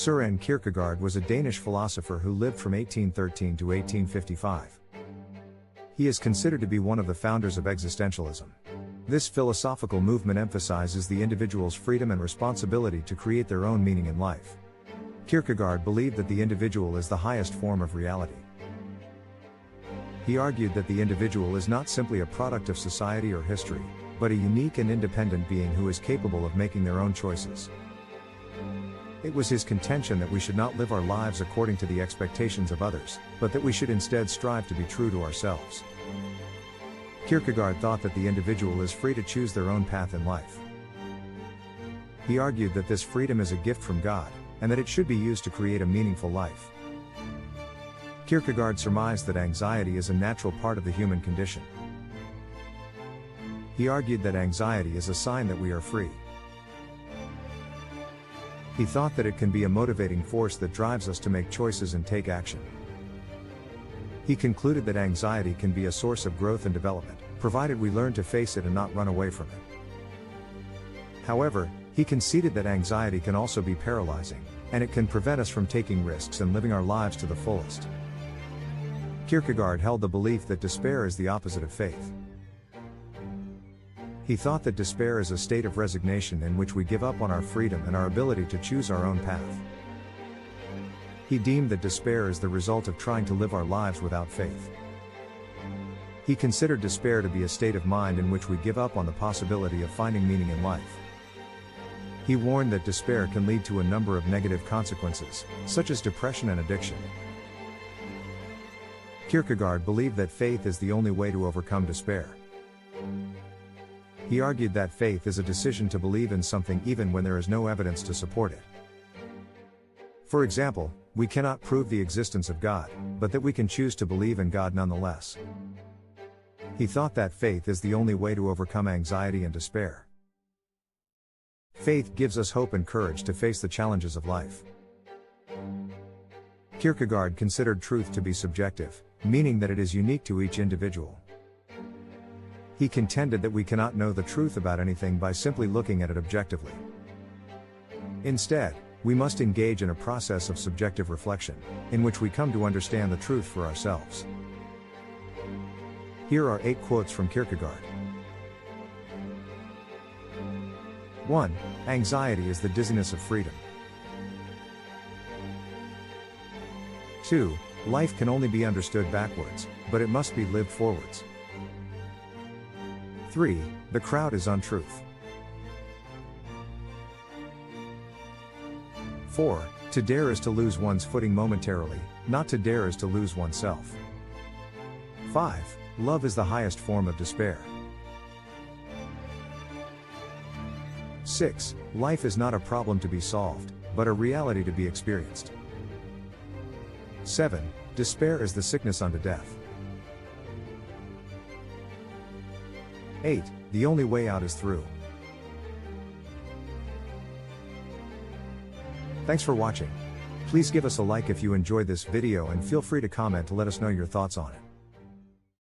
Søren Kierkegaard was a Danish philosopher who lived from 1813 to 1855. He is considered to be one of the founders of existentialism. This philosophical movement emphasizes the individual's freedom and responsibility to create their own meaning in life. Kierkegaard believed that the individual is the highest form of reality. He argued that the individual is not simply a product of society or history, but a unique and independent being who is capable of making their own choices. It was his contention that we should not live our lives according to the expectations of others, but that we should instead strive to be true to ourselves. Kierkegaard thought that the individual is free to choose their own path in life. He argued that this freedom is a gift from God, and that it should be used to create a meaningful life. Kierkegaard surmised that anxiety is a natural part of the human condition. He argued that anxiety is a sign that we are free. He thought that it can be a motivating force that drives us to make choices and take action. He concluded that anxiety can be a source of growth and development, provided we learn to face it and not run away from it. However, he conceded that anxiety can also be paralyzing, and it can prevent us from taking risks and living our lives to the fullest. Kierkegaard held the belief that despair is the opposite of faith. He thought that despair is a state of resignation in which we give up on our freedom and our ability to choose our own path. He deemed that despair is the result of trying to live our lives without faith. He considered despair to be a state of mind in which we give up on the possibility of finding meaning in life. He warned that despair can lead to a number of negative consequences, such as depression and addiction. Kierkegaard believed that faith is the only way to overcome despair. He argued that faith is a decision to believe in something even when there is no evidence to support it. For example, we cannot prove the existence of God, but that we can choose to believe in God nonetheless. He thought that faith is the only way to overcome anxiety and despair. Faith gives us hope and courage to face the challenges of life. Kierkegaard considered truth to be subjective, meaning that it is unique to each individual. He contended that we cannot know the truth about anything by simply looking at it objectively. Instead, we must engage in a process of subjective reflection, in which we come to understand the truth for ourselves. Here are 8 quotes from Kierkegaard. 1. Anxiety is the dizziness of freedom. 2. Life can only be understood backwards, but it must be lived forwards. 3. The crowd is untruth. 4. To dare is to lose one's footing momentarily, not to dare is to lose oneself. 5. Love is the highest form of despair. 6. Life is not a problem to be solved, but a reality to be experienced. 7. Despair is the sickness unto death. 8. The only way out is through. Thanks for watching. Please give us a like if you enjoyed this video and feel free to comment to let us know your thoughts on it.